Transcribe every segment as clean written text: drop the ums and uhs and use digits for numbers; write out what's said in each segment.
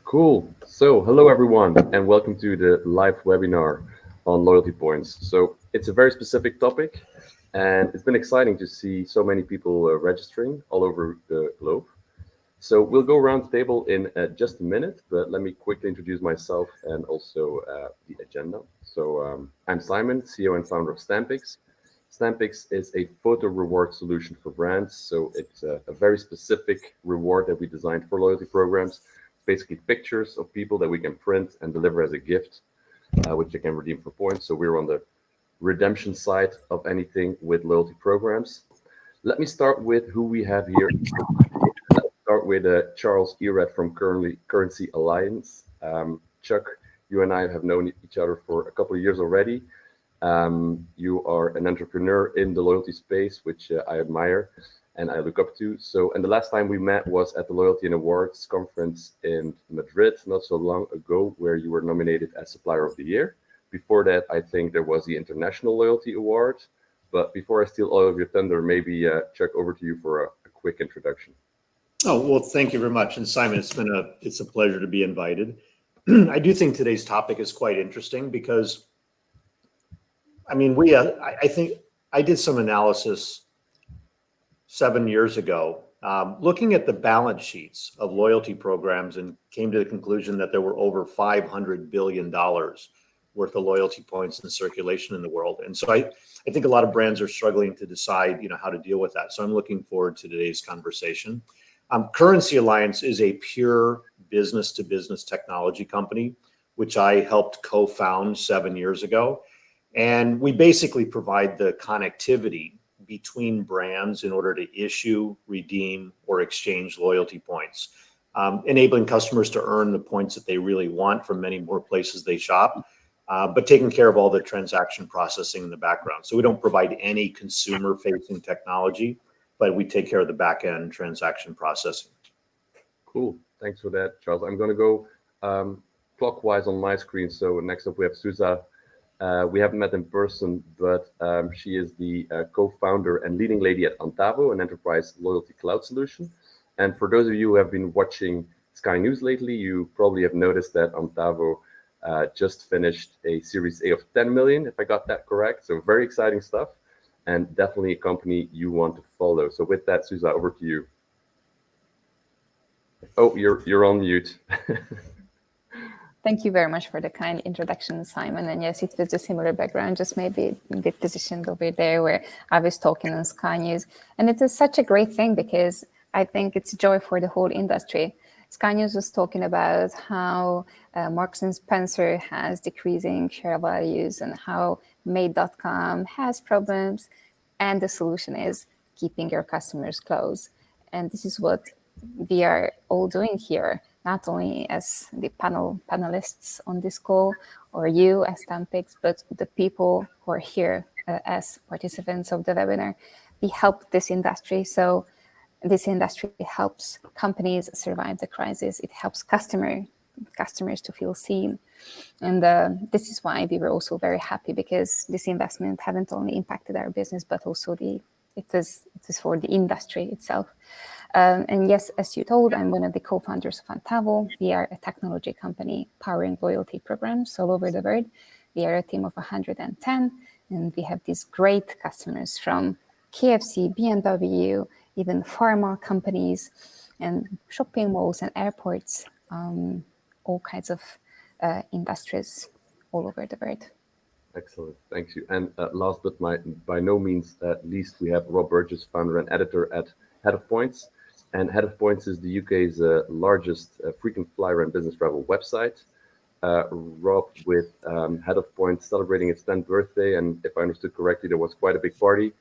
Cool. So, hello everyone, and welcome to the live webinar on loyalty points. So, it's a very specific topic, and it's been exciting to see so many people registering all over the globe. So, we'll go around the table in just a minute, but let me quickly introduce myself and also the agenda. So, I'm Simon, CEO and founder of Stampix. Stampix is a photo reward solution for brands. So, it's a very specific reward that we designed for loyalty programs, basically pictures of people that we can print and deliver as a gift, which they can redeem for points. So we're on the redemption side of anything with loyalty programs. Let me start with who we have here. Let's start with Charles Ehredt from Currency Alliance. Chuck, you and I have known each other for a couple of years already. You are an entrepreneur in the loyalty space, which I admire and I look up to. So, and the last time we met was at the Loyalty and Awards conference in Madrid, not so long ago, where you were nominated as Supplier of the Year. Before that, I think there was the International Loyalty Award. But before I steal all of your thunder, maybe Chuck, over to you for a quick introduction. Oh, well, thank you very much. And Simon, it's a pleasure to be invited. I do think today's topic is quite interesting because, I mean, I think I did some analysis 7 years ago, looking at the balance sheets of loyalty programs, and came to the conclusion that there were over $500 billion worth of loyalty points in circulation in the world. And so I think a lot of brands are struggling to decide, how to deal with that. So I'm looking forward to today's conversation. Currency Alliance is a pure business-to-business technology company, which I helped co-found 7 years ago. And we basically provide the connectivity between brands in order to issue, redeem, or exchange loyalty points, enabling customers to earn the points that they really want from many more places they shop, but taking care of all the transaction processing in the background. So we don't provide any consumer-facing technology, but we take care of the back-end transaction processing. Cool. Thanks for that, Charles. I'm going to go clockwise on my screen. So next up, we have Zsuzsa. We haven't met in person, but she is the co-founder and leading lady at Ontavo, an enterprise loyalty cloud solution. And for those of you who have been watching Sky News lately, you probably have noticed that Ontavo just finished a Series A of 10 million, if I got that correct. So very exciting stuff, and definitely a company you want to follow. So with that, Zsuzsa, over to you. Oh, you're on mute. Thank you very much for the kind introduction, Simon. And yes, it was a similar background, just maybe a bit positioned over there where I was talking on Sky News. And it is such a great thing because I think it's a joy for the whole industry. Sky News was talking about how Marks & Spencer has decreasing share values and how Made.com has problems. And the solution is keeping your customers close. And this is what we are all doing here, not only as the panelists on this call, or you as Stampix, but the people who are here as participants of the webinar. We help this industry. So this industry helps companies survive the crisis. It helps customers to feel seen. And this is why we were also very happy, because this investment haven't only impacted our business, but also it is for the industry itself. And yes, as you told, I'm one of the co-founders of Ontavo. We are a technology company powering loyalty programs all over the world. We are a team of 110, and we have these great customers from KFC, BMW, even pharma companies, and shopping malls and airports, all kinds of industries all over the world. Excellent, thank you. And last but by no means least, we have Rob Burgess, founder and editor at Head of Points. And Head of Points is the UK's largest frequent flyer and business travel website. Rob, with Head of Points celebrating its 10th birthday, and if I understood correctly, there was quite a big party.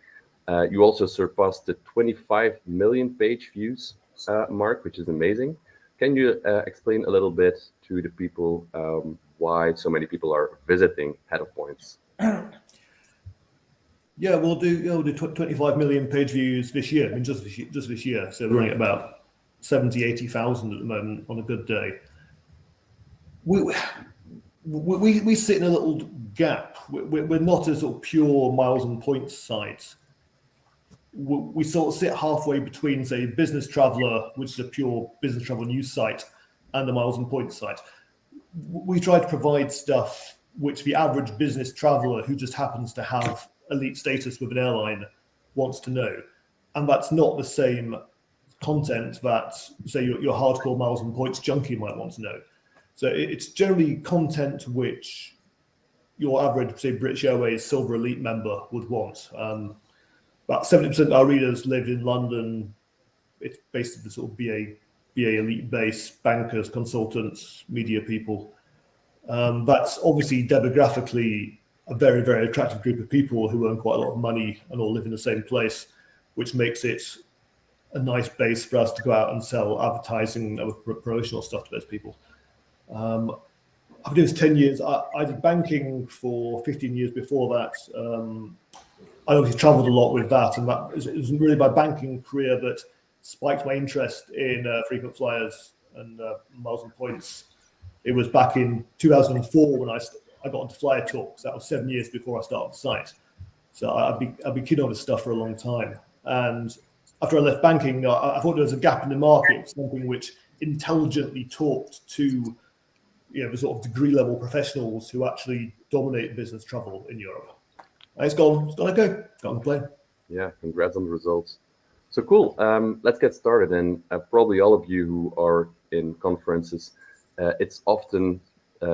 You also surpassed the 25 million page views mark, which is amazing. Can you explain a little bit to the people why so many people are visiting Head of Points? Yeah, we'll do 25 million page views this year. I mean, just this year. So we're running at about 70, 80,000 at the moment on a good day. We sit in a little gap. We're not a sort of pure miles and points site. We sort of sit halfway between, say, Business Traveller, which is a pure business travel news site, and the miles and points side. We try to provide stuff which the average business traveler who just happens to have elite status with an airline wants to know. And that's not the same content that, say, your hardcore miles and points junkie might want to know. So it's generally content which your average, say, British Airways Silver Elite member would want. About 70% of our readers live in London. It's basically the sort of BA elite base, bankers, consultants, media people. That's obviously demographically a very, very attractive group of people who earn quite a lot of money and all live in the same place, which makes it a nice base for us to go out and sell advertising and promotional stuff to those people. I've been doing this 10 years. I did banking for 15 years before that. I obviously traveled a lot with that, and it was really my banking career that spiked my interest in frequent flyers and miles and points. It was back in 2004 when I got onto Flyer Talks. That was 7 years before I started the site. So I've been keen on this stuff for a long time. And after I left banking, I thought there was a gap in the market, something which intelligently talked to the sort of degree level professionals who actually dominate business travel in Europe. And it's gone okay. Got on the plane. Yeah, congrats on the results. So cool. Let's get started. And probably all of you who are in conferences, it's often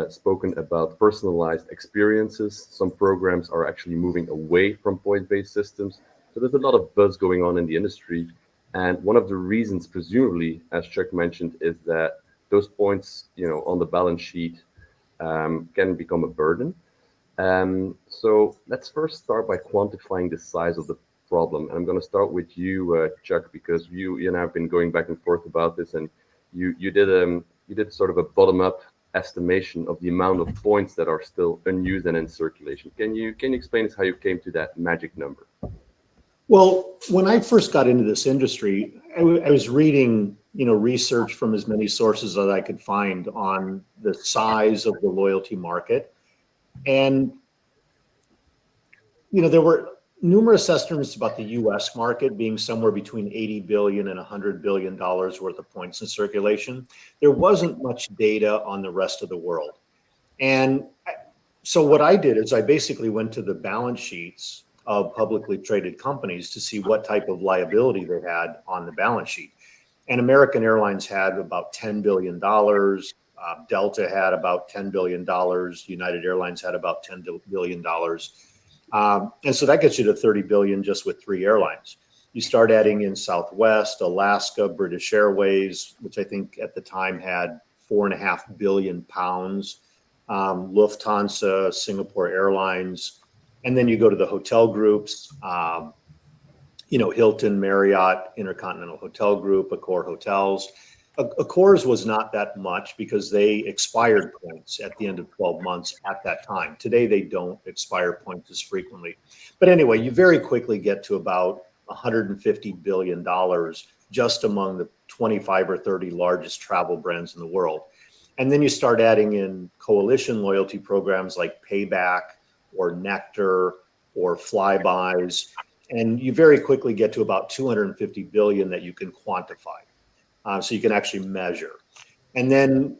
spoken about personalized experiences. Some programs are actually moving away from point-based systems. So there's a lot of buzz going on in the industry. And one of the reasons, presumably, as Chuck mentioned, is that those points, on the balance sheet can become a burden. So let's first start by quantifying the size of the problem. And I'm going to start with you, Chuck, because you and I have been going back and forth about this, and you did sort of a bottom-up estimation of the amount of points that are still unused and in circulation. Can you explain us how you came to that magic number? Well, when I first got into this industry, I was reading, research from as many sources as I could find on the size of the loyalty market. And, there were numerous estimates about the US market being somewhere between $80 billion and $100 billion worth of points in circulation. There wasn't much data on the rest of the world. And so what I did is I basically went to the balance sheets of publicly traded companies to see what type of liability they had on the balance sheet. And American Airlines had about $10 billion. Delta had about $10 billion. United Airlines had about $10 billion. And so that gets you to 30 billion just with 3 airlines. You start adding in Southwest, Alaska, British Airways, which I think at the time had 4.5 billion pounds, Lufthansa, Singapore Airlines. And then you go to the hotel groups, Hilton, Marriott, Intercontinental Hotel Group, Accor Hotels. Accor's was not that much because they expired points at the end of 12 months at that time. Today, they don't expire points as frequently. But anyway, you very quickly get to about $150 billion just among the 25 or 30 largest travel brands in the world. And then you start adding in coalition loyalty programs like Payback or Nectar or Flybys. And you very quickly get to about 250 billion that you can quantify. So you can actually measure. And then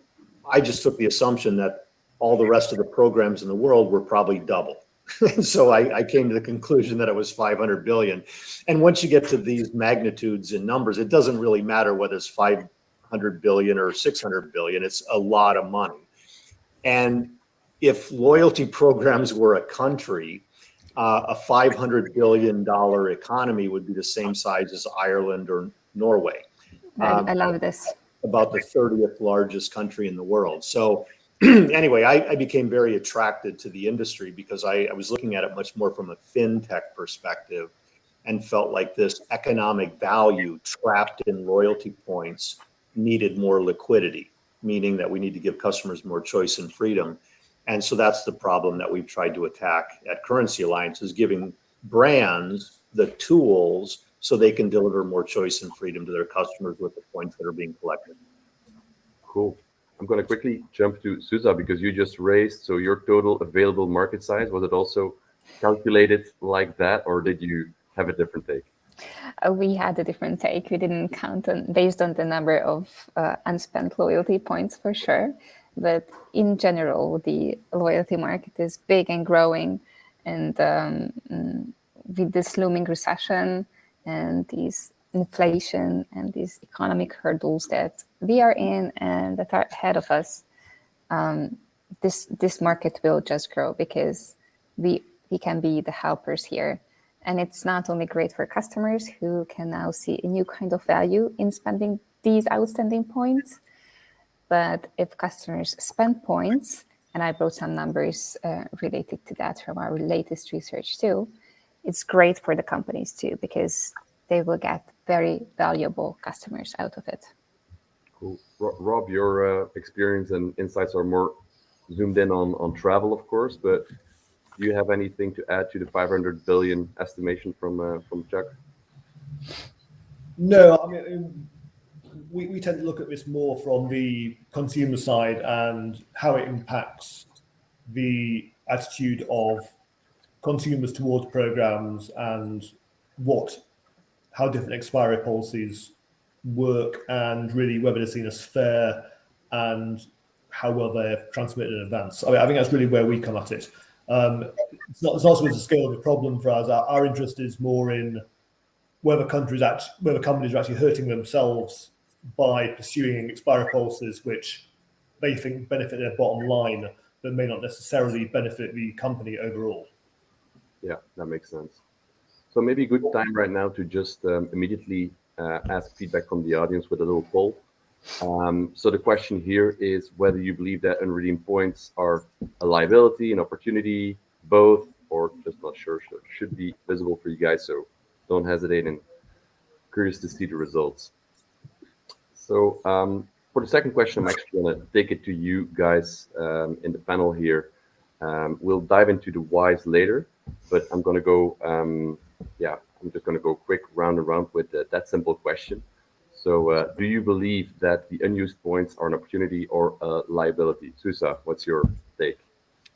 I just took the assumption that all the rest of the programs in the world were probably double. So I came to the conclusion that it was 500 billion. And once you get to these magnitudes in numbers, it doesn't really matter whether it's 500 billion or 600 billion. It's a lot of money. And if loyalty programs were a country, a $500 billion economy would be the same size as Ireland or Norway. I love this. About the 30th largest country in the world. So anyway, I became very attracted to the industry because I was looking at it much more from a fintech perspective and felt like this economic value trapped in loyalty points needed more liquidity, meaning that we need to give customers more choice and freedom. And so that's the problem that we've tried to attack at Currency Alliance, is giving brands the tools so they can deliver more choice and freedom to their customers with the points that are being collected. Cool. I'm going to quickly jump to Zsuzsa because you just raised, so your total available market size, was it also calculated like that, or did you have a different take? We had a different take. We didn't count on based on the number of unspent loyalty points for sure. But in general, the loyalty market is big and growing. And with this looming recession and these inflation and these economic hurdles that we are in and that are ahead of us, this market will just grow because we can be the helpers here. And it's not only great for customers who can now see a new kind of value in spending these outstanding points, but if customers spend points, and I brought some numbers related to that from our latest research too, it's great for the companies too, because they will get very valuable customers out of it. Cool. Rob, your experience and insights are more zoomed in on travel, of course, but do you have anything to add to the 500 billion estimation from Chuck? No, I mean, we tend to look at this more from the consumer side and how it impacts the attitude of consumers towards programs and how different expiry policies work and really whether they're seen as fair and how well they're transmitted in advance. I think that's really where we come at it. It's not so much the scale of the problem for us. Our interest is more in whether companies are actually hurting themselves by pursuing expiry policies which they think benefit their bottom line, but may not necessarily benefit the company overall. Yeah, that makes sense. So maybe a good time right now to just immediately ask feedback from the audience with a little poll. So the question here is whether you believe that unredeemed points are a liability, an opportunity, both, or just not sure. Should be visible for you guys, so don't hesitate, and curious to see the results. So for the second question, I'm actually going to take it to you guys in the panel here. We'll dive into the whys later, but I'm going to go, I'm just going to go quick round and round with that simple question. So do you believe that the unused points are an opportunity or a liability? Zsuzsa, what's your take?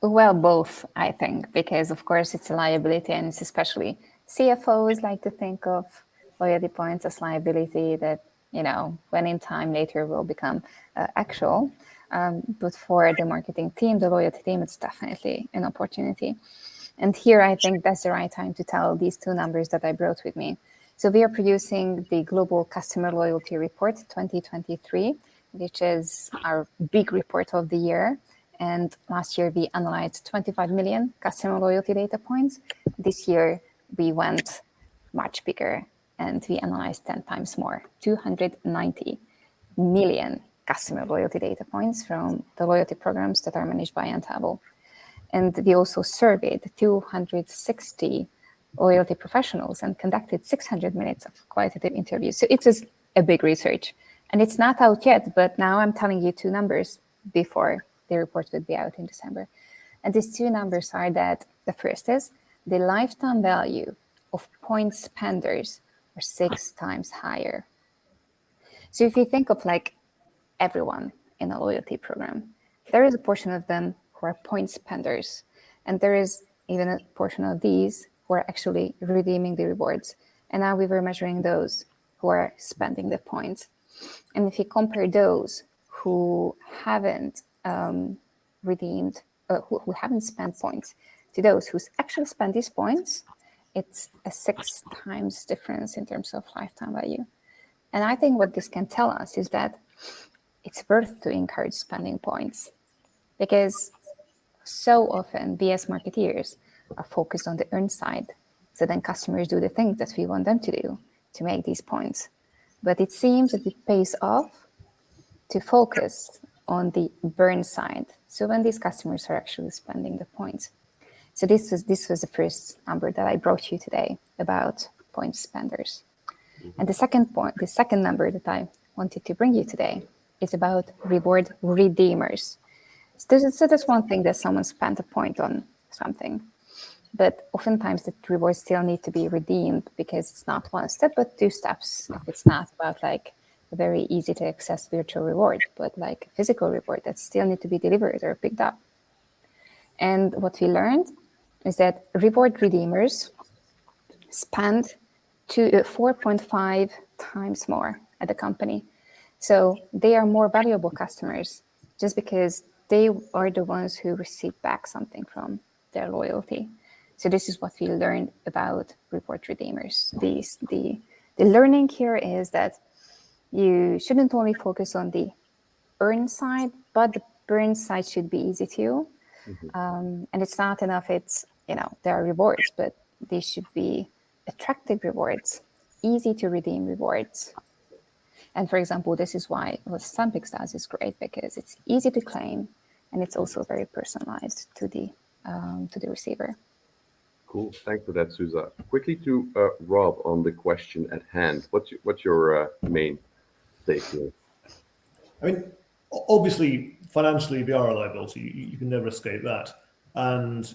Well, both, I think, because of course it's a liability, and it's especially CFOs like to think of loyalty points as liability that, when in time later will become actual. But for the marketing team, the loyalty team, it's definitely an opportunity. And here I think that's the right time to tell these two numbers that I brought with me. So we are producing the Global Customer Loyalty Report 2023, which is our big report of the year. And last year we analyzed 25 million customer loyalty data points. This year we went much bigger and we analyzed 10 times more, 290 million customer loyalty data points from the loyalty programs that are managed by Untable. And we also surveyed 260 loyalty professionals and conducted 600 minutes of qualitative interviews. So it was a big research. And it's not out yet, but now I'm telling you two numbers before the report will be out in December. And these two numbers are that the first is the lifetime value of point spenders are 6 times higher. So if you think of like everyone in a loyalty program, there is a portion of them who are point spenders. And there is even a portion of these who are actually redeeming the rewards. And now we were measuring those who are spending the points. And if you compare those who haven't redeemed, who haven't spent points, to those who actually spend these points, it's a 6 times difference in terms of lifetime value. And I think what this can tell us is that it's worth to encourage spending points, because so often we as marketeers are focused on the earn side. So then customers do the things that we want them to do to make these points. But it seems that it pays off to focus on the burn side. So when these customers are actually spending the points. So this was the first number that I brought you today about point spenders. And the second number that I wanted to bring you today is about reward redeemers. So that's one thing that someone spent a point on something. But oftentimes the rewards still need to be redeemed because it's not one step, but 2 steps. If it's not about like a very easy to access virtual reward, but like a physical reward that still need to be delivered or picked up. And what we learned is that reward redeemers spend 4.5 times more at the company. So they are more valuable customers just because they are the ones who receive back something from their loyalty. So this is what we learned about reward redeemers. The learning here is that you shouldn't only focus on the earn side, but the burn side should be easy too. And it's not enough. There are rewards, but they should be attractive rewards, easy to redeem rewards. And for example, this is why what Stampix does is great, because it's easy to claim and it's also very personalized to the receiver. Cool. Thanks for that, Zsuzsa. Quickly to Rob on the question at hand. What's your main take here? I mean, obviously, financially, they are a liability. You can never escape that. And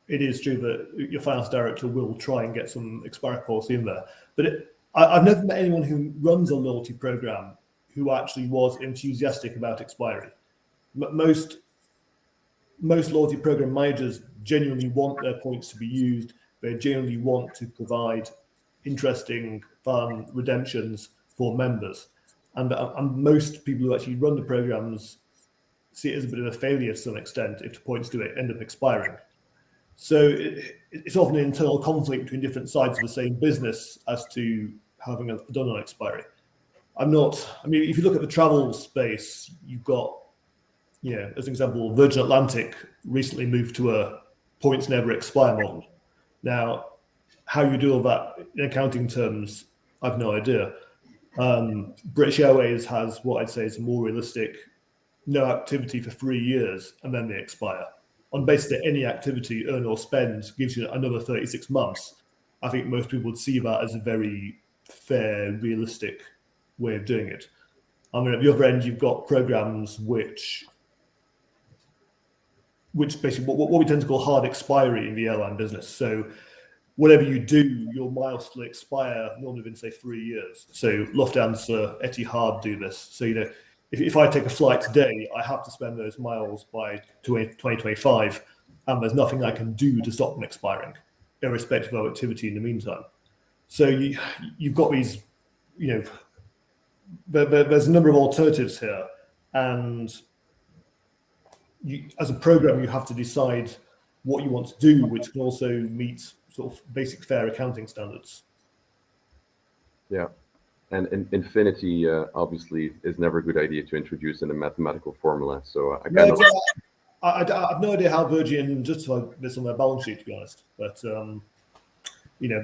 it is true that your finance director will try and get some expiry policy in there. But I've never met anyone who runs a loyalty program who actually was enthusiastic about expiry. Most loyalty program managers genuinely want their points to be used. They genuinely want to provide interesting, fun redemptions for members. And most people who actually run the programs see it as a bit of a failure to some extent if the points do end up expiring. So it's often an internal conflict between different sides of the same business as to having done an expiry. I mean, if you look at the travel space, you've got, as an example, Virgin Atlantic recently moved to a points never expire model. Now, how you do all that in accounting terms, I've no idea. British Airways has what I'd say is a more realistic no activity for 3 years and then they expire. On basis that any activity, earn or spend, gives you another 36 months, I think most people would see that as a very fair, realistic way of doing it. I mean, at the other end, you've got programs which basically what we tend to call hard expiry in the airline business. So whatever you do, your miles will expire normally within, say, 3 years. So Lufthansa, Etihad do this. So, if I take a flight today, I have to spend those miles by 2025, and there's nothing I can do to stop them expiring, irrespective of activity in the meantime. So you've got these, there's a number of alternatives here, and as a program, you have to decide what you want to do, which can also meet sort of basic fair accounting standards. Yeah. And infinity, obviously, is never a good idea to introduce in a mathematical formula. So I have no idea how Virgin justified this on their balance sheet, to be honest. But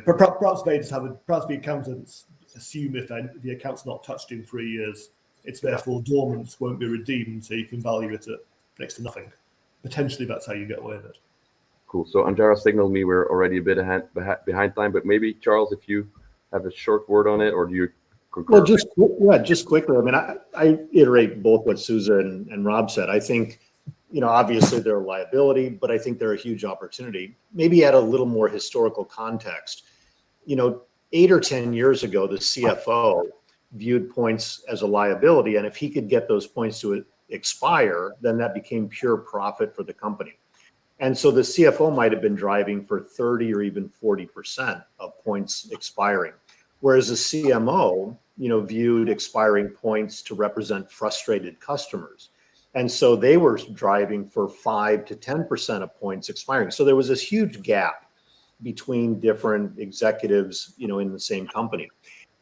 perhaps they just perhaps the accountants assume if the account's not touched in 3 years, it's therefore dormant, won't be redeemed, so you can value it at next to nothing. Potentially, that's how you get away with it. Cool. So Andrea signaled me we're already a bit behind time, but maybe Charles, if you have a short word on it, or do you? Well, just quickly. I mean, I iterate both what Zsuzsa and Rob said. I think, obviously they're a liability, but I think they're a huge opportunity. Maybe add a little more historical context. 8 or 10 years ago, the CFO viewed points as a liability, and if he could get those points to expire, then that became pure profit for the company. And so the CFO might have been driving for 30 or even 40% of points expiring. Whereas the CMO, viewed expiring points to represent frustrated customers. And so they were driving for 5 to 10% of points expiring. So there was this huge gap between different executives, in the same company.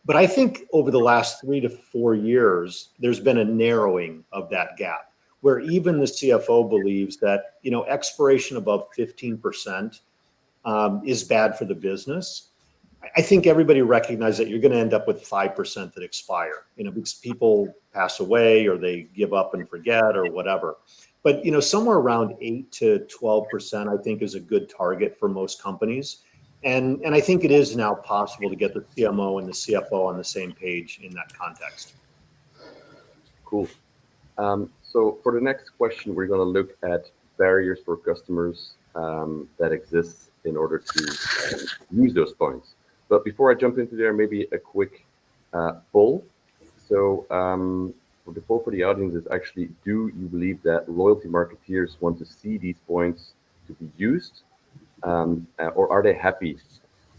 But I think over the last 3 to 4 years, there's been a narrowing of that gap, where even the CFO believes that, expiration above 15% is bad for the business. I think everybody recognizes that you're going to end up with 5% that expire, because people pass away or they give up and forget or whatever. But, somewhere around 8 to 12%, I think, is a good target for most companies. And I think it is now possible to get the CMO and the CFO on the same page in that context. Cool. So for the next question, we're going to look at barriers for customers that exist in order to use those points. But before I jump into there, maybe a quick poll. So the poll for the audience is actually, do you believe that loyalty marketeers want to see these points to be used? Or are they happy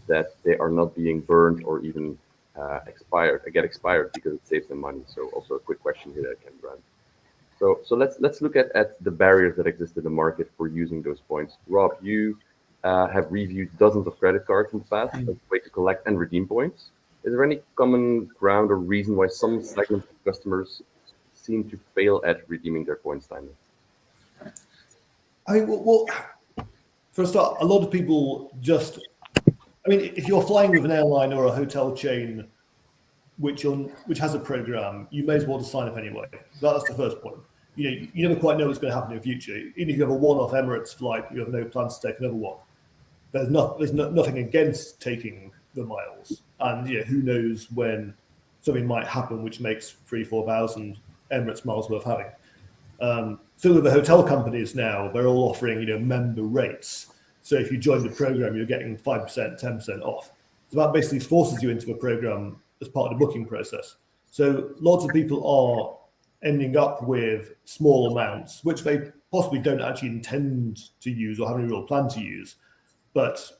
that they are not being burned or even get expired because it saves them money. So also a quick question here that I can run. So let's look at the barriers that exist in the market for using those points. Rob, you have reviewed dozens of credit cards in the past as a way to collect and redeem points. Is there any common ground or reason why some segments of customers seem to fail at redeeming their points timely? Well, for a start, a lot of people just, if you're flying with an airline or a hotel chain which has a program, you may as well just sign up anyway. That's the first point. You never quite know what's going to happen in the future. Even if you have a one-off Emirates flight, you have no plans to take another one. There's nothing against taking the miles, and who knows when something might happen which makes 3,000-4,000 Emirates miles worth having. So with the hotel companies now, they're all offering member rates. So if you join the program, you're getting 5%, 10% off. So that basically forces you into a program as part of the booking process. So lots of people are ending up with small amounts, which they possibly don't actually intend to use or have any real plan to use, but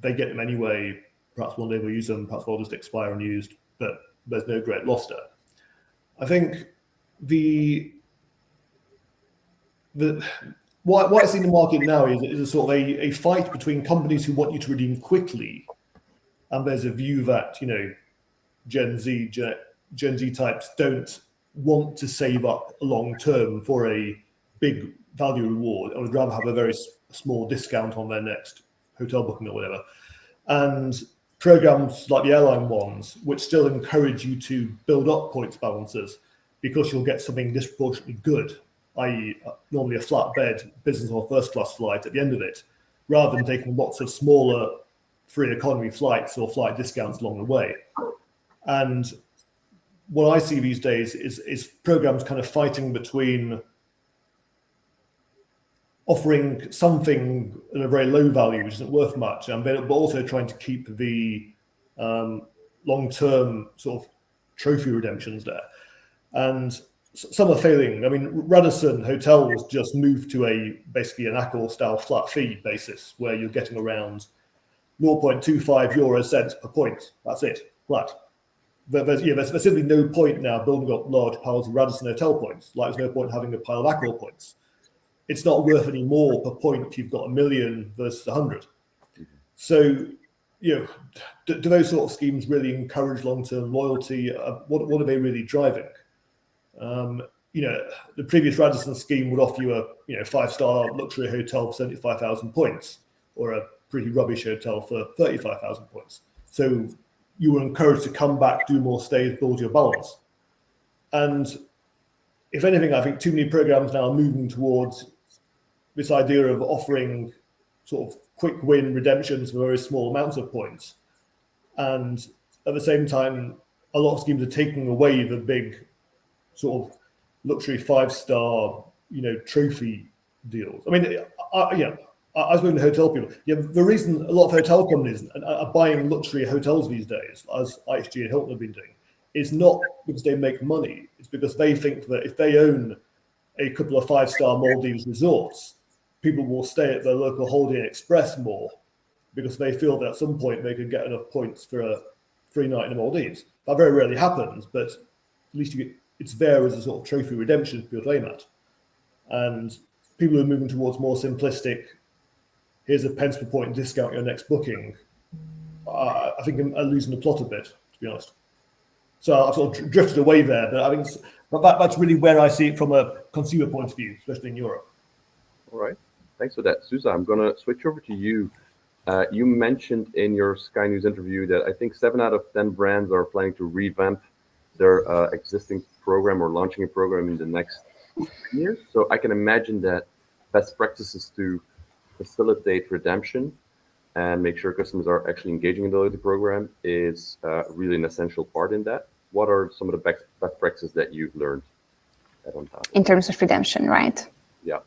they get them anyway. Perhaps one day they'll use them, perhaps they'll just expire unused, but there's no great loss there. I think what I see in the market now is a sort of a fight between companies who want you to redeem quickly, and there's a view that Gen Z types don't want to save up long term for a big value reward. I would rather have a very small discount on their next hotel booking or whatever. And programs like the airline ones, which still encourage you to build up points balances because you'll get something disproportionately good, i.e. normally a flatbed business or first class flight at the end of it, rather than taking lots of smaller free economy flights or flight discounts along the way. And what I see these days is programs kind of fighting between offering something at a very low value, which isn't worth much, but also trying to keep the long-term sort of trophy redemptions there. And some are failing. Radisson Hotels just moved to basically an Accor-style flat fee basis, where you're getting around 0.25 euro cents per point. That's it, flat. There's simply no point now building up large piles of Radisson Hotel points, like there's no point having a pile of Accor points. It's not worth any more per point if you've got 1 million versus 100. So, do those sort of schemes really encourage long-term loyalty? What are they really driving? The previous Radisson scheme would offer you a 5-star luxury hotel for 75,000 points, or a pretty rubbish hotel for 35,000 points. So you were encouraged to come back, do more stays, build your balance. And if anything, I think too many programs now are moving towards this idea of offering sort of quick win redemptions for very small amounts of points. And at the same time, a lot of schemes are taking away the big sort of luxury 5-star, trophy deals. I've spoken to hotel people. The reason a lot of hotel companies are buying luxury hotels these days, as IHG and Hilton have been doing, is not because they make money. It's because they think that if they own a couple of 5-star Maldives resorts, people will stay at their local Holiday Inn Express more because they feel that at some point they could get enough points for a free night in the Maldives. That very rarely happens, but at least it's there as a sort of trophy redemption for people to aim at. And people who are moving towards more simplistic, here's a pence per point discount your next booking, I think I'm losing the plot a bit, to be honest. So I've sort of drifted away there, but I think that's really where I see it from a consumer point of view, especially in Europe. All right, thanks for that. Zsuzsa, I'm going to switch over to you. You mentioned in your Sky News interview that I think 7 out of 10 brands are planning to revamp their existing program or launching a program in the next year. So I can imagine that best practices to facilitate redemption and make sure customers are actually engaging in the loyalty program is really an essential part in that. What are some of the best practices that you've learned at Untapped? In terms of redemption, right? Yeah.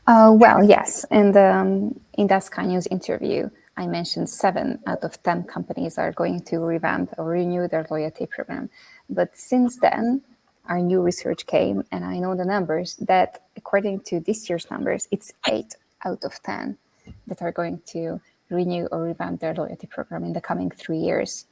Well, yes. In that Sky News interview, I mentioned 7 out of 10 companies are going to revamp or renew their loyalty program. But since then, our new research came, and I know the numbers, that according to this year's numbers, it's 8 out of 10 that are going to renew or revamp their loyalty program in the coming 3 years.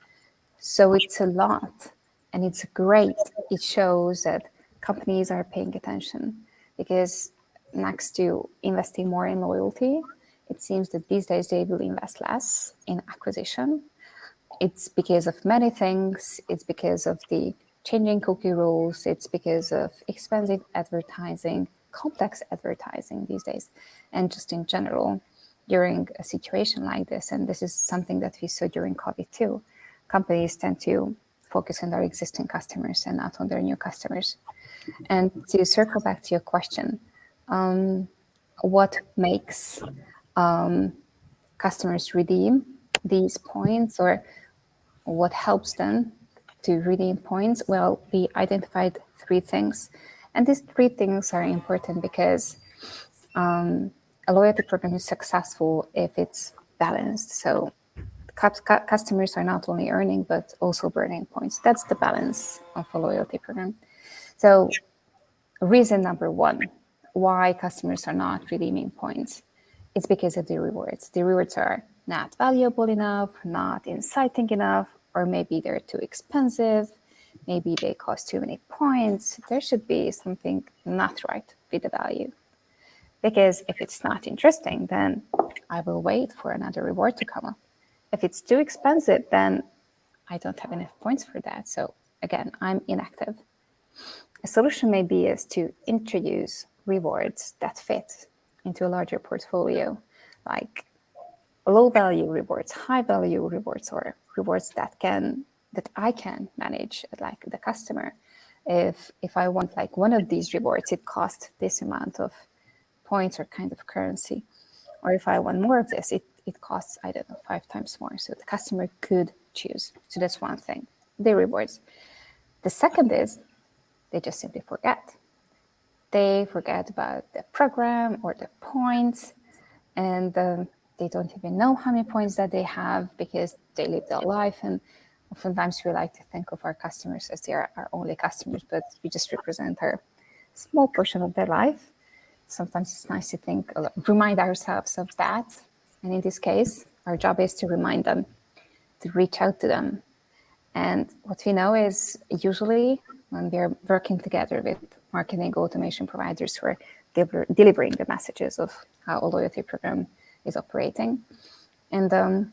So it's a lot, and it's great. It shows that companies are paying attention, because next to investing more in loyalty, it seems that these days they will invest less in acquisition. It's because of many things. It's because of the changing cookie rules. It's because of expensive advertising, complex advertising these days, and just in general, during a situation like this. And this is something that we saw during COVID too. Companies tend to focus on their existing customers and not on their new customers. And to circle back to your question, what makes customers redeem these points, or what helps them to redeem points? Well, we identified 3 things. And these 3 things are important because a loyalty program is successful if it's balanced. So customers are not only earning, but also burning points. That's the balance of a loyalty program. So reason number 1, why customers are not redeeming points, it's because of the rewards. The rewards are not valuable enough, not inciting enough, or maybe they're too expensive, maybe they cost too many points. There should be something not right with the value. Because if it's not interesting, then I will wait for another reward to come up. If it's too expensive, then I don't have enough points for that. So again, I'm inactive. A solution maybe is to introduce rewards that fit into a larger portfolio, like low value rewards, high value rewards, or rewards that I can manage, like the customer. If I want like one of these rewards, it costs this amount of points or kind of currency. Or if I want more of this, it costs, I don't know, 5 times more. So the customer could choose. So that's one thing, the rewards. The second is they just simply forget. They forget about the program or the points, and they don't even know how many points that they have because they live their life. And oftentimes we like to think of our customers as they are our only customers, but we just represent a small portion of their life. Sometimes it's nice to remind ourselves of that. And in this case, our job is to remind them, to reach out to them. And what we know is usually when we're working together with marketing automation providers who are delivering the messages of how a loyalty program is operating. And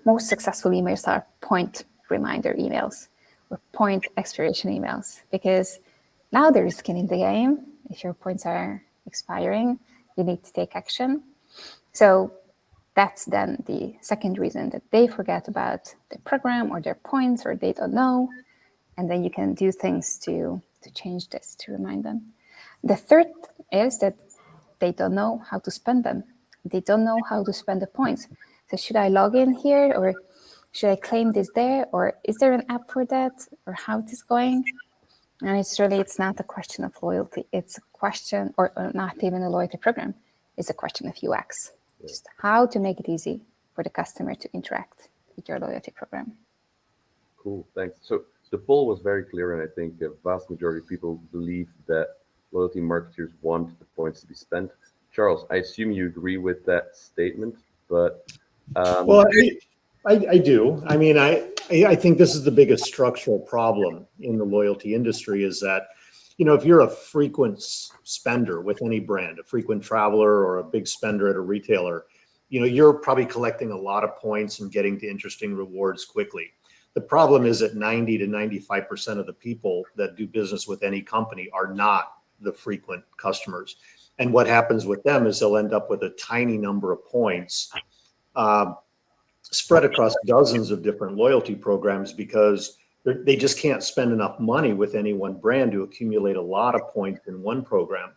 most successful emails are point reminder emails or point expiration emails, because now there is skin in the game. If your points are expiring, you need to take action. So that's then the second reason, that they forget about the program or their points, or they don't know. And then you can do things to change this, to remind them. The third is that they don't know how to spend them. They don't know how to spend the points. So should I log in here, or should I claim this there, or is there an app for that, or how it is going? And it's not a question of loyalty. It's a question, or not even a loyalty program. It's a question of UX. Yeah. Just how to make it easy for the customer to interact with your loyalty program. Cool, thanks. So the poll was very clear, and I think a vast majority of people believe that loyalty marketers want the points to be spent. Charles, I assume you agree with that statement, but... Well, I do. I mean, I think this is the biggest structural problem in the loyalty industry, is that, if you're a frequent spender with any brand, a frequent traveler or a big spender at a retailer, you're probably collecting a lot of points and getting to interesting rewards quickly. The problem is that 90 to 95% of the people that do business with any company are not the frequent customers. And what happens with them is they'll end up with a tiny number of points spread across dozens of different loyalty programs, because they just can't spend enough money with any one brand to accumulate a lot of points in one program.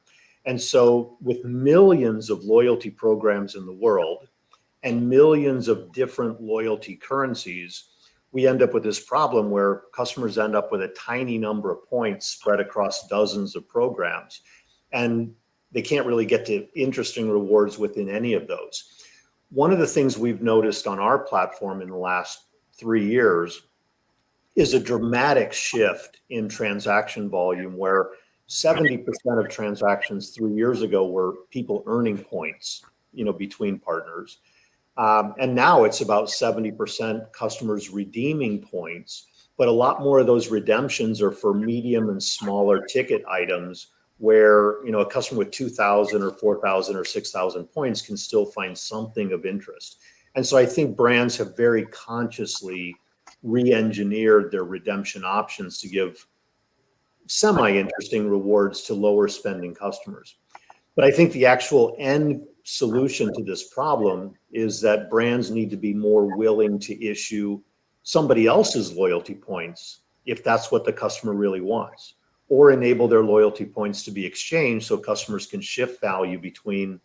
And so with millions of loyalty programs in the world and millions of different loyalty currencies, we end up with this problem where customers end up with a tiny number of points spread across dozens of programs, and they can't really get to interesting rewards within any of those. One of the things we've noticed on our platform in the last 3 years is a dramatic shift in transaction volume, where 70% of transactions 3 years ago were people earning points, between partners. And now it's about 70% customers redeeming points, but a lot more of those redemptions are for medium and smaller ticket items where, you know, a customer with 2,000 or 4,000 or 6,000 points can still find something of interest. And so I think brands have very consciously re-engineered their redemption options to give semi-interesting rewards to lower spending customers. But I think the actual end solution to this problem is that brands need to be more willing to issue somebody else's loyalty points if that's what the customer really wants, or enable their loyalty points to be exchanged so customers can shift value between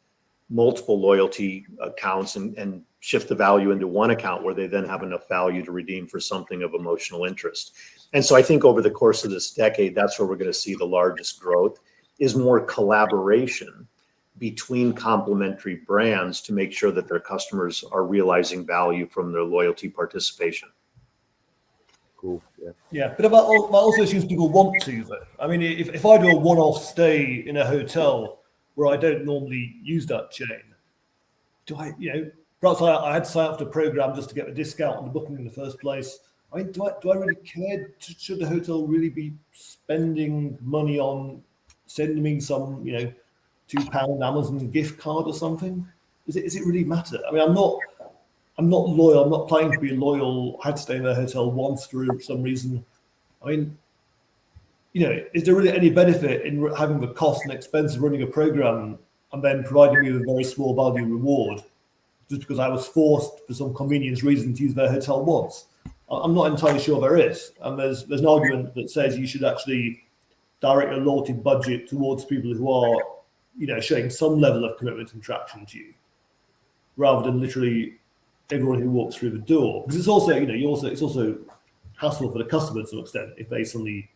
multiple loyalty accounts and shift the value into one account where they then have enough value to redeem for something of emotional interest. And so I think over the course of this decade, that's where we're going to see the largest growth, is more collaboration between complementary brands to make sure that their customers are realizing value from their loyalty participation. Cool. Yeah. Yeah, but about also assumes people want to, though. I mean, if I do a one-off stay in a hotel where I don't normally use that chain, do I, you know, perhaps I had to sign up to a program just to get a discount on the booking in the first place. I mean, do I really care? Should the hotel really be spending money on sending me some, you know, £2 Amazon gift card or something? Is it really matter? I mean, I'm not loyal. I'm not planning to be loyal. I had to stay in a hotel once for some reason. I mean, you know, is there really any benefit in having the cost and expense of running a program and then providing me with a very small value reward just because I was forced for some convenience reason to use their hotel once? I'm not entirely sure there is. And there's an argument that says you should actually direct your loyalty budget towards people who are, you know, showing some level of commitment and traction to you, rather than literally everyone who walks through the door. Because it's also, you know, it's also hassle for the customer to some extent if they suddenly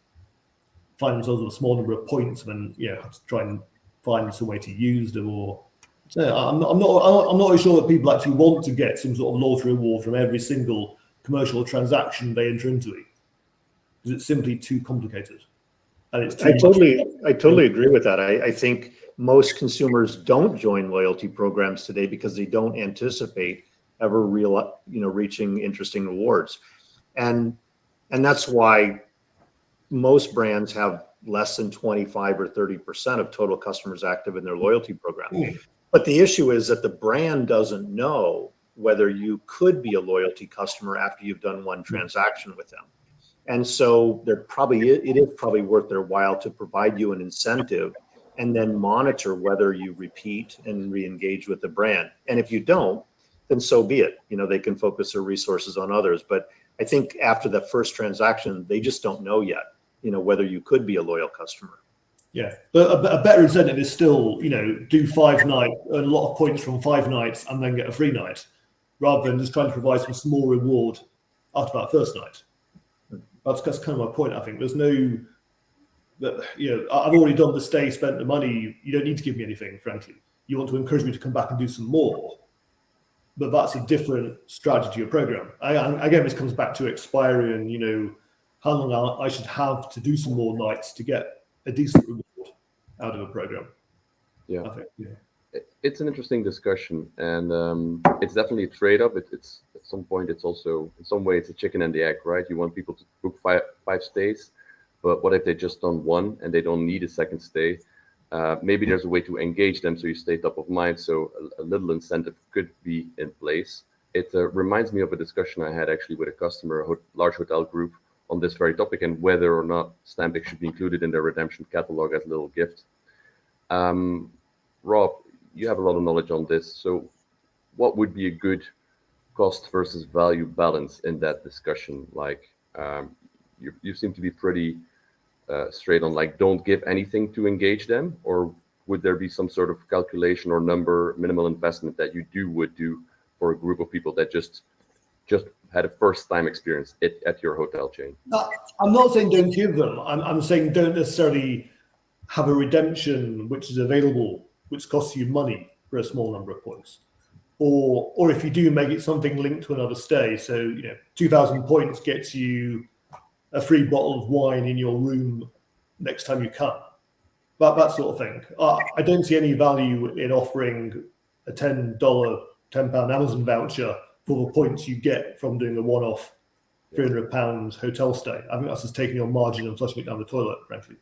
find themselves with a small number of points and then, you know, have to try and find some way to use them. Or so I'm not really sure that people actually want to get some sort of loyalty reward from every single commercial transaction they enter into it, because it's simply too complicated. And it's too I totally agree with that. I think most consumers don't join loyalty programs today because they don't anticipate ever reaching interesting rewards. And that's why most brands have less than 25 or 30% of total customers active in their loyalty program. But the issue is that the brand doesn't know whether you could be a loyalty customer after you've done one transaction with them. And so it is probably worth their while to provide you an incentive and then monitor whether you repeat and re-engage with the brand. And if you don't, then so be it. You know, they can focus their resources on others. But I think after the first transaction, they just don't know yet, you know, whether you could be a loyal customer. Yeah, but a better incentive is still, you know, do 5 nights, earn a lot of points from 5 nights, and then get a free night, rather than just trying to provide some small reward after that first night. That's kind of my point. I think there's no, you know, I've already done the stay, spent the money. You don't need to give me anything, frankly. You want to encourage me to come back and do some more. But that's a different strategy or program. Again, this comes back to expiry and, you know, how long I should have to do some more nights to get a decent reward out of a program. Yeah. I think, yeah. It's an interesting discussion, and it's definitely a trade-off. It's at some point, it's also in some way it's a chicken and the egg, right? You want people to book five stays, but what if they just done one and they don't need a second stay? Maybe there's a way to engage them so you stay top of mind. So a little incentive could be in place. It reminds me of a discussion I had actually with a customer, a large hotel group, on this very topic and whether or not Stampix should be included in their redemption catalog as a little gift. Rob, you have a lot of knowledge on this. So what would be a good cost versus value balance in that discussion? Like you seem to be pretty straight on, like, don't give anything to engage them, or would there be some sort of calculation or number, minimal investment that you would do for a group of people that just had a first time experience at your hotel chain? I'm not saying don't give them. I'm saying don't necessarily have a redemption which is available, which costs you money for a small number of points. Or if you do, make it something linked to another stay. So, you know, 2,000 points gets you a free bottle of wine in your room next time you come. That sort of thing. I don't see any value in offering a $10 £10 Amazon voucher for the points you get from doing a one-off £300 hotel stay. I think that's just taking your margin and flushing it down the toilet, frankly.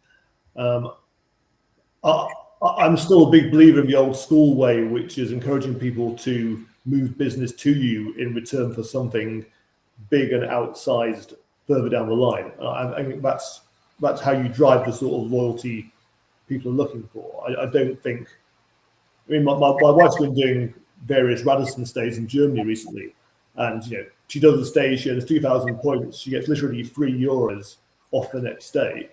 I'm still a big believer in the old school way, which is encouraging people to move business to you in return for something big and outsized further down the line. I think that's how you drive the sort of loyalty people are looking for. I don't think. I mean, my wife's been doing various Radisson stays in Germany recently, and she does a stay. She has 2,000 points. She gets literally €3 off the next stay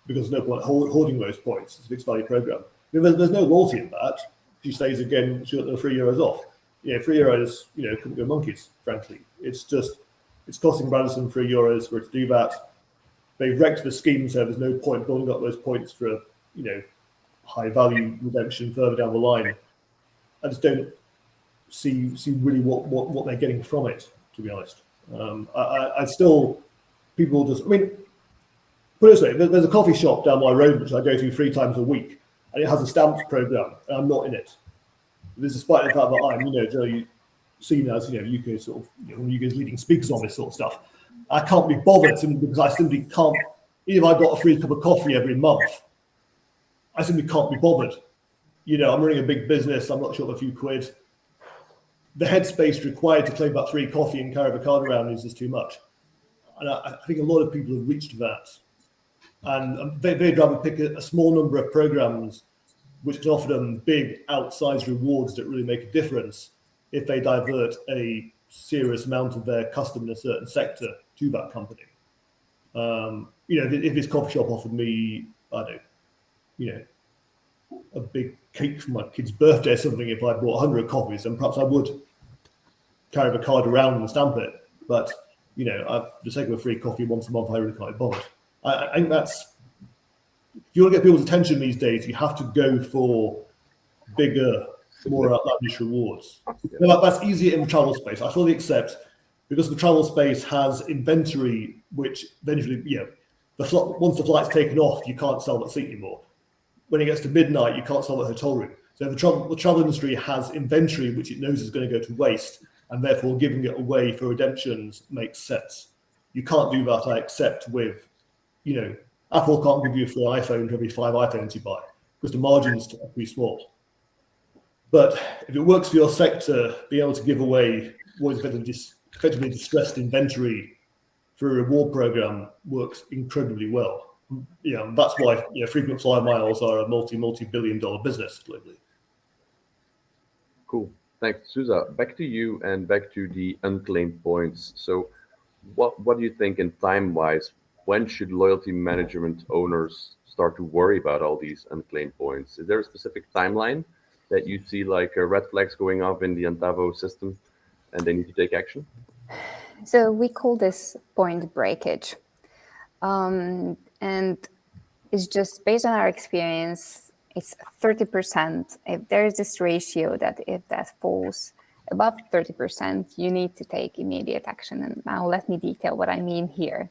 because there's no point hoarding those points. It's a fixed value program. I mean, there's no loyalty in that. She stays again. She got the €3 off. €3 couldn't go monkeys. Frankly, it's costing Radisson €3 for it to do that. They've wrecked the scheme, so there's no point building up those points for high value redemption further down the line. I just don't see really what they're getting from it, to be honest. I still, people just, I mean, put it this way, there's a coffee shop down my road which I go to 3 times a week, and it has a stamps program, and I'm not in it. This is despite the fact that I'm, seen as, UK sort of, one of UK's leading speakers on this sort of stuff. I can't be bothered simply because I simply can't, even if I got a free cup of coffee every month, I simply can't be bothered. I'm running a big business. I'm not short of a few quid. The headspace required to claim about 3 coffee and carry the card around is just too much. And I think a lot of people have reached that. And they'd rather pick a small number of programs which can offer them big outsized rewards that really make a difference if they divert a serious amount of their custom in a certain sector to that company. If this coffee shop offered me, I don't know, a big cake for my kid's birthday or something, if I bought 100 copies, then perhaps I would carry the card around and stamp it. But, for the sake of a free coffee once a month, I really can't be bothered. I think that's, if you want to get people's attention these days, you have to go for bigger, more outlandish rewards. That's easier in the travel space. I fully accept, because the travel space has inventory, which eventually, once the flight's taken off, you can't sell that seat anymore. When it gets to midnight, you can't sell the hotel room. So the travel industry has inventory which it knows is going to go to waste, and therefore giving it away for redemptions makes sense. You can't do that, I accept, with, Apple can't give you a free iPhone for every 5 iPhones you buy because the margins are pretty small. But if it works for your sector, being able to give away what is effectively distressed inventory through a reward program works incredibly well. That's why frequent flyer miles are a multi-billion-dollar business globally. Cool. Thanks, Zsuzsa. Back to you and back to the unclaimed points. So what do you think in time-wise, when should loyalty management owners start to worry about all these unclaimed points? Is there a specific timeline that you see like red flags going off in the Antavo system and they need to take action? So we call this point breakage. And it's just based on our experience, it's 30%. If there is this ratio that if that falls above 30%, you need to take immediate action. And now let me detail what I mean here.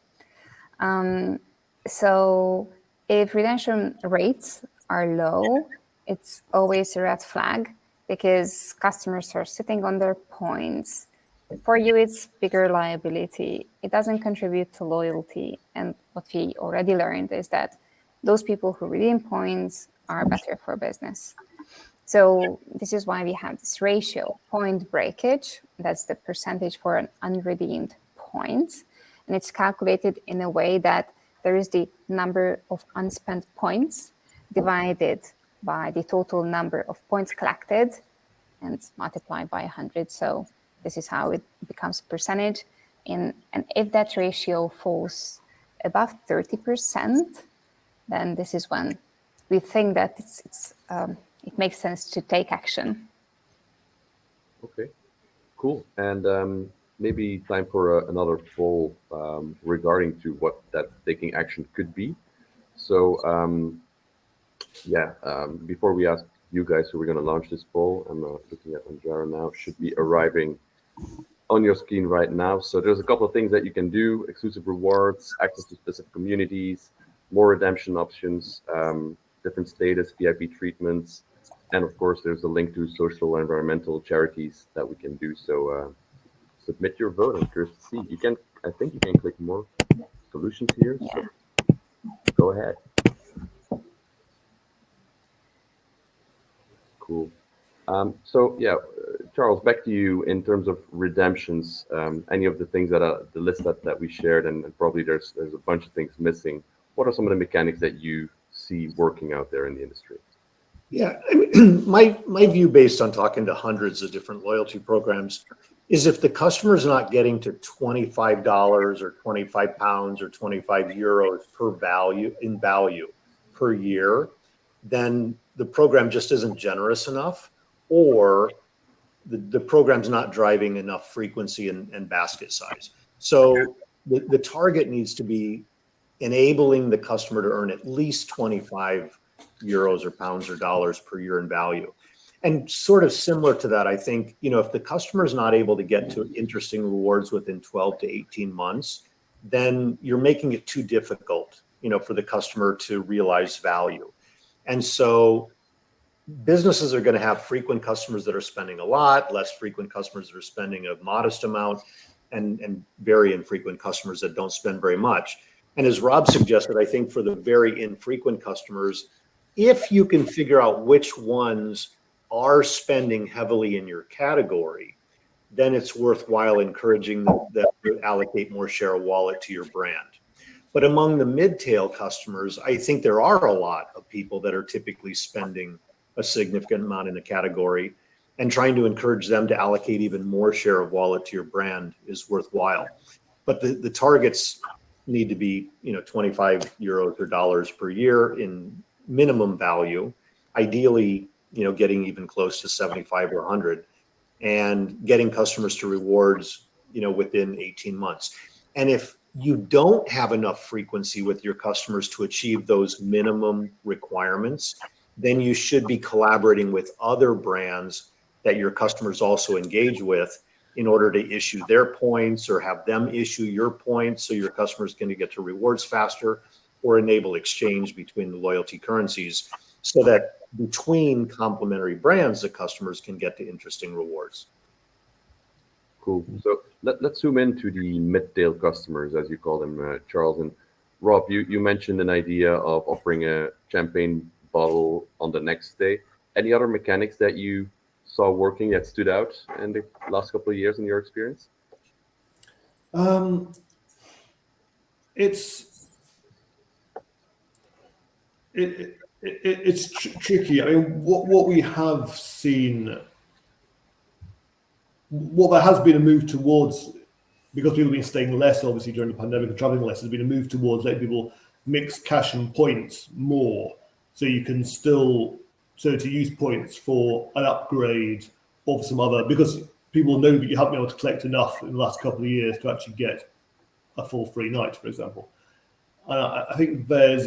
So if redemption rates are low, it's always a red flag because customers are sitting on their points. For you, it's bigger liability. It doesn't contribute to loyalty. And what we already learned is that those people who redeem points are better for business. So this is why we have this ratio, point breakage. That's the percentage for an unredeemed point. And it's calculated in a way that there is the number of unspent points divided by the total number of points collected and multiplied by 100. So this is how it becomes a percentage. And if that ratio falls above 30%, then this is when we think that it makes sense to take action. Okay, cool. And maybe time for another poll regarding to what that taking action could be. So before we ask you guys who we're going to launch this poll, I'm looking at Anjara now, should be arriving on your screen right now. So there's a couple of things that you can do: exclusive rewards, access to specific communities, more redemption options, different status, VIP treatments, And of course, there's a link to social and environmental charities that we can do. So submit your vote. I'm curious to see. I think you can click more solutions here. Yeah. So go ahead. Cool. Charles, back to you in terms of redemptions. Any of the things that the list that we shared, and probably there's a bunch of things missing. What are some of the mechanics that you see working out there in the industry? Yeah, I mean, my view, based on talking to hundreds of different loyalty programs, is if the customer's not getting to $25 or 25 pounds or 25 euros per value per year, then the program just isn't generous enough, or the program's not driving enough frequency and basket size. So the target needs to be enabling the customer to earn at least 25 euros or pounds or dollars per year in value. And sort of similar to that, I think, if the customer is not able to get to interesting rewards within 12 to 18 months, then you're making it too difficult, for the customer to realize value. And so businesses are going to have frequent customers that are spending a lot, less frequent customers that are spending a modest amount, and very infrequent customers that don't spend very much. And as Rob suggested, I think for the very infrequent customers, if you can figure out which ones are spending heavily in your category, then it's worthwhile encouraging them to allocate more share of wallet to your brand. But among the mid-tail customers, I think there are a lot of people that are typically spending a significant amount in the category, and trying to encourage them to allocate even more share of wallet to your brand is worthwhile. But the targets need to be, 25 euros or dollars per year in minimum value, ideally, getting even close to 75 or 100, and getting customers to rewards, within 18 months. And if you don't have enough frequency with your customers to achieve those minimum requirements, then you should be collaborating with other brands that your customers also engage with in order to issue their points, or have them issue your points so your customers can get to rewards faster, or enable exchange between the loyalty currencies, so that between complementary brands, the customers can get to interesting rewards. Cool. So let's zoom into the mid-tail customers, as you call them, Charles. And Rob, you mentioned an idea of offering a champagne bottle on the next day. Any other mechanics that you saw working that stood out in the last couple of years in your experience? It's tricky. I mean, what we have seen, what there has been a move towards, because people have been staying less, obviously, during the pandemic and traveling less, has been a move towards letting people mix cash and points more. So you can still, to use points for an upgrade or some other, because people know that you haven't been able to collect enough in the last couple of years to actually get a full free night, for example. I think there's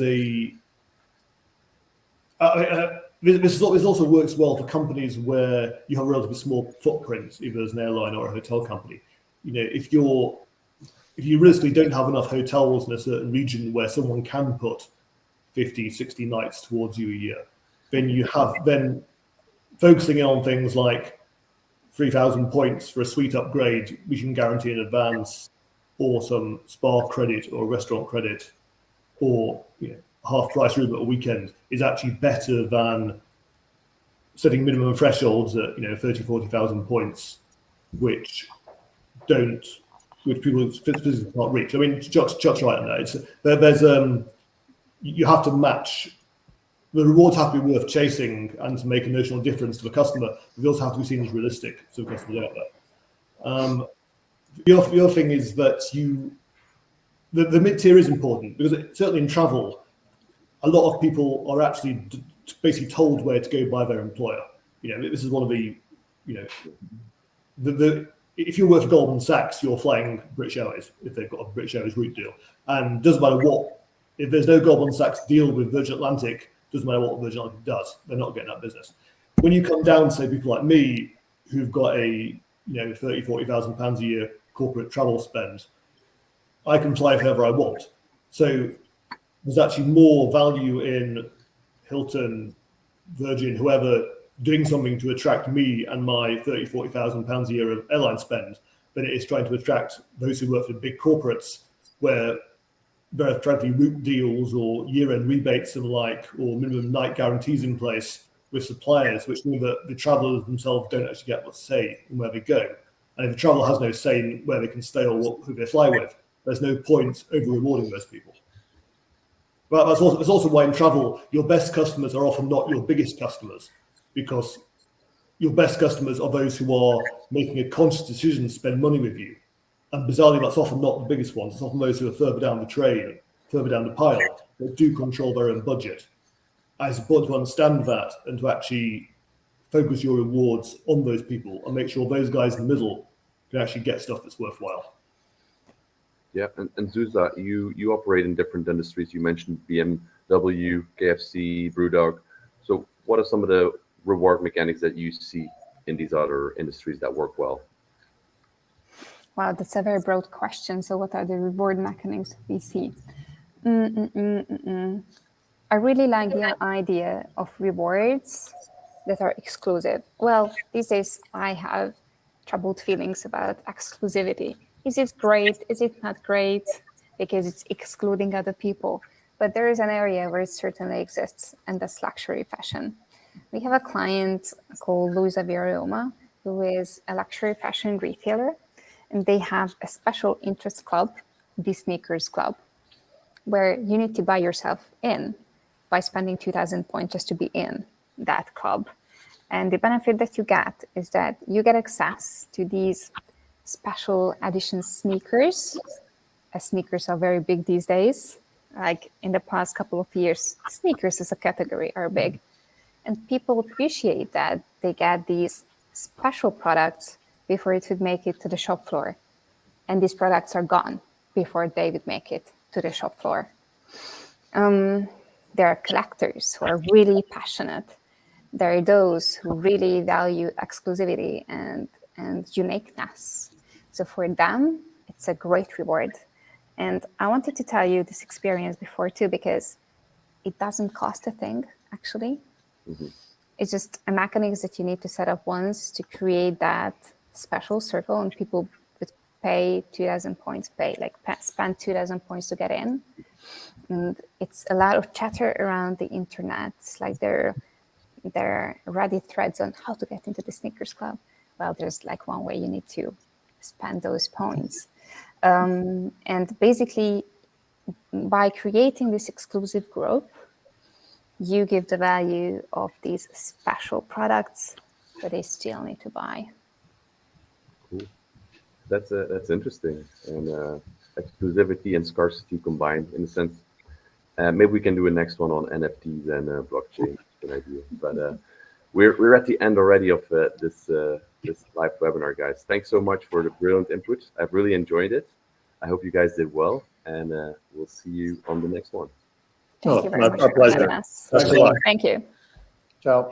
this also works well for companies where you have a relatively small footprint, either as an airline or a hotel company. If you realistically don't have enough hotels in a certain region where someone can put 50, 60 nights towards you a year, then focusing on things like 3,000 points for a suite upgrade, we can guarantee in advance, or some spa credit or restaurant credit, or half price room at a weekend, is actually better than setting minimum thresholds at 30, 40,000 points, which people physically can't reach. I mean, Chuck's right on that. You have to match. The rewards have to be worth chasing and to make a notional difference to the customer. They also have to be seen as realistic to the customers out there. The other thing is that the mid-tier is important, because certainly in travel, a lot of people are actually basically told where to go by their employer. This is one of the if you work for Goldman Sachs, you're flying British Airways if they've got a British Airways route deal. And doesn't matter what, if there's no Goldman Sachs deal with Virgin Atlantic, doesn't matter what Virgin Atlantic does, they're not getting that business. When you come down to, say, people like me, who've got a 30, 40,000 pounds a year corporate travel spend, I can fly wherever I want. So there's actually more value in Hilton, Virgin, whoever doing something to attract me and my £30,000-40,000 a year of airline spend than it is trying to attract those who work for big corporates where there are frankly route deals or year-end rebates and the like, or minimum night guarantees in place with suppliers, which mean that the travellers themselves don't actually get much say in where they go. And if the traveller has no say in where they can stay or who they fly with, there's no point over rewarding those people. But that's also why in travel, your best customers are often not your biggest customers, because your best customers are those who are making a conscious decision to spend money with you. And bizarrely, that's often not the biggest ones. It's often those who are further down the train, further down the pile, that do control their own budget. And it's important to understand that and to actually focus your rewards on those people and make sure those guys in the middle can actually get stuff that's worthwhile. Yeah, and Zsuzsa, you operate in different industries. You mentioned BMW, KFC, Brewdog. So what are some of the reward mechanics that you see in these other industries that work well? Wow, that's a very broad question. So what are the reward mechanics we see? I really like the idea of rewards that are exclusive. Well, these days I have troubled feelings about exclusivity. Is it great? Is it not great? Because it's excluding other people. But there is an area where it certainly exists, and that's luxury fashion. We have a client called Luisa Viroma, who is a luxury fashion retailer, and they have a special interest club, the Sneakers Club, where you need to buy yourself in by spending 2,000 points just to be in that club. And the benefit that you get is that you get access to these special edition sneakers. Sneakers are very big these days. Like in the past couple of years, sneakers as a category are big. And people appreciate that they get these special products before it would make it to the shop floor. And these products are gone before they would make it to the shop floor. There are collectors who are really passionate. There are those who really value exclusivity and uniqueness. So for them, it's a great reward. And I wanted to tell you this experience before too, because it doesn't cost a thing, actually. Mm-hmm. It's just a mechanism that you need to set up once to create that special circle, and people would pay 2,000 points, spend 2,000 points to get in. And it's a lot of chatter around the internet. It's like there are Reddit threads on how to get into the Sneakers Club. Well, there's like one way you need to spend those points. And basically, by creating this exclusive group, you give the value of these special products that they still need to buy. Cool. That's interesting. And exclusivity and scarcity combined, in a sense. Maybe we can do a next one on NFTs and blockchain. Good idea. But we're at the end already of this live webinar, guys. Thanks so much for the brilliant input. I've really enjoyed it. I hope you guys did well, and we'll see you on the next one. Thank you very much for pleasure. having us. Thanks a lot. Thank you. Ciao.